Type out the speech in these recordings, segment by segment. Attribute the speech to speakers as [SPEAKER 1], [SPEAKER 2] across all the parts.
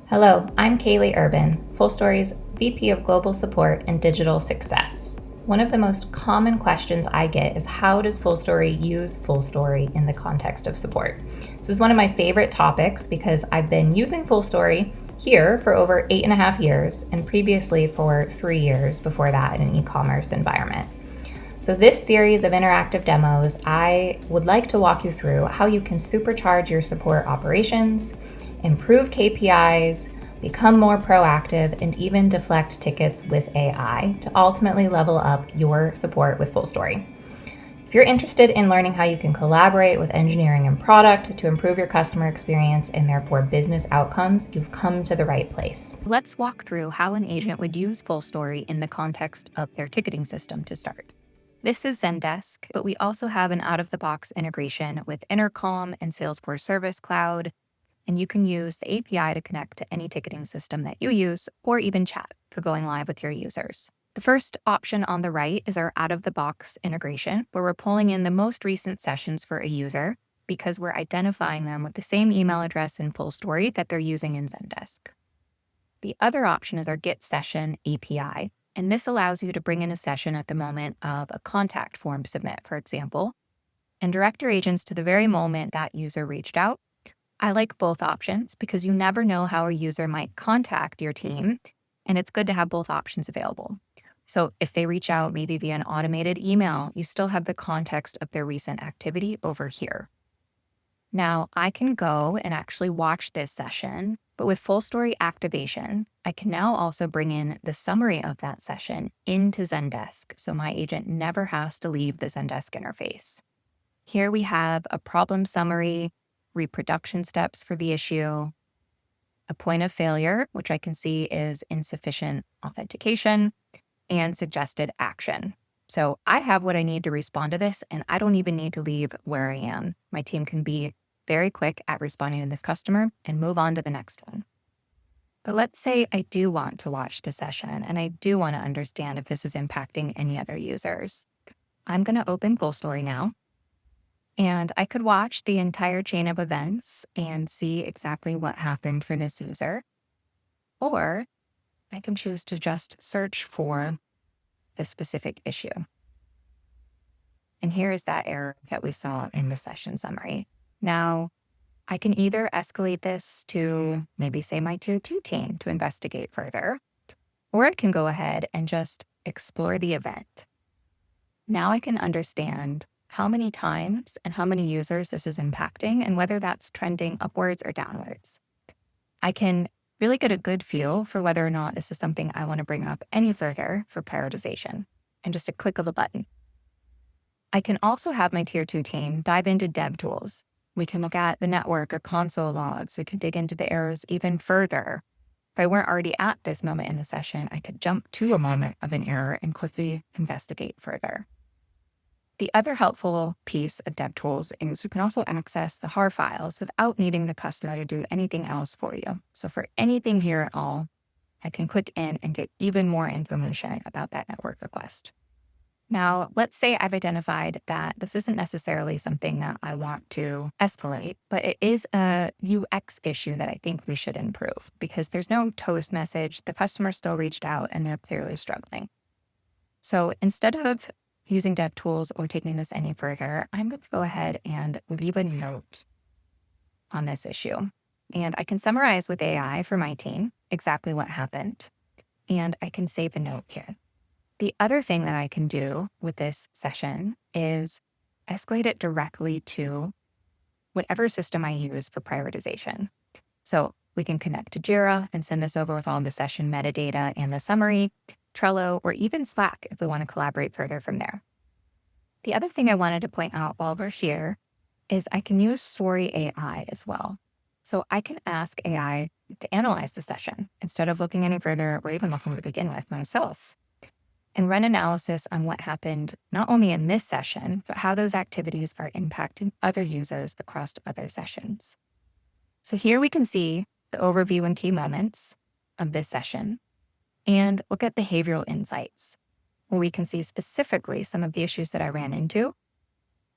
[SPEAKER 1] Hello, I'm Kaylee Urban, Fullstory's VP of Global Support and Digital Success. One of the most common questions I get is how does Fullstory use Fullstory in the context of support? This is one of my favorite topics because I've been using Fullstory here for over 8.5 years and previously for 3 years before that in an e-commerce environment. So this series of interactive demos, I would like to walk you through how you can supercharge your support operations, improve KPIs, become more proactive, and even deflect tickets with AI to ultimately level up your support with Fullstory. If you're interested in learning how you can collaborate with engineering and product to improve your customer experience and therefore business outcomes, you've come to the right place.
[SPEAKER 2] Let's walk through how an agent would use Fullstory in the context of their ticketing system to start. This is Zendesk, but we also have an out-of-the-box integration with Intercom and Salesforce Service Cloud, and you can use the API to connect to any ticketing system that you use, or even chat for going live with your users. The first option on the right is our out-of-the-box integration, where we're pulling in the most recent sessions for a user because we're identifying them with the same email address in Fullstory that they're using in Zendesk. The other option is our Get Session API, and this allows you to bring in a session at the moment of a contact form submit, for example, and direct your agents to the very moment that user reached out. I like both options because you never know how a user might contact your team, and it's good to have both options available. So if they reach out maybe via an automated email, you still have the context of their recent activity over here. Now I can go and actually watch this session, but with Fullstory activation, I can now also bring in the summary of that session into Zendesk, so my agent never has to leave the Zendesk interface. Here we have a problem summary, reproduction steps for the issue, a point of failure, which I can see is insufficient authentication, and suggested action. So I have what I need to respond to this, and I don't even need to leave where I am. My team can be very quick at responding to this customer and move on to the next one. But let's say I do want to watch the session and I do want to understand if this is impacting any other users. I'm going to open Fullstory now, and I could watch the entire chain of events and see exactly what happened for this user. Or I can choose to just search for the specific issue. And here is that error that we saw in the session summary. Now, I can either escalate this to maybe say my tier 2 team to investigate further, or I can go ahead and just explore the event. Now I can understand how many times and how many users this is impacting and whether that's trending upwards or downwards. I can really get a good feel for whether or not this is something I want to bring up any further for prioritization, and just a click of a button. I can also have my tier 2 team dive into dev tools. We can look at the network or console logs. We could dig into the errors even further. If I weren't already at this moment in the session, I could jump to a moment of an error and quickly investigate further. The other helpful piece of dev tools is you can also access the HAR files without needing the customer to do anything else for you. So for anything here at all, I can click in and get even more information about that network request. Now, let's say I've identified that this isn't necessarily something that I want to escalate, but it is a UX issue that I think we should improve because there's no toast message. The customer still reached out and they're clearly struggling. So instead of using dev tools or taking this any further, I'm going to go ahead and leave a note on this issue. And I can summarize with AI for my team exactly what happened. And I can save a note here. The other thing that I can do with this session is escalate it directly to whatever system I use for prioritization. So we can connect to Jira and send this over with all the session metadata and the summary, Trello, or even Slack if we want to collaborate further from there. The other thing I wanted to point out while we're here is I can use Story AI as well. So I can ask AI to analyze the session instead of looking any further or even looking to begin with myself, and run analysis on what happened not only in this session, but how those activities are impacting other users across other sessions. So here we can see the overview and key moments of this session and look at behavioral insights, where we can see specifically some of the issues that I ran into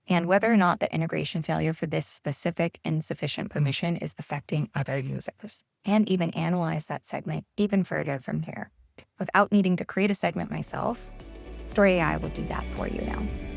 [SPEAKER 2] and whether or not the integration failure for this specific insufficient permission is affecting other users, and even analyze that segment even further from here. Without needing to create a segment myself, Story AI will do that for you now.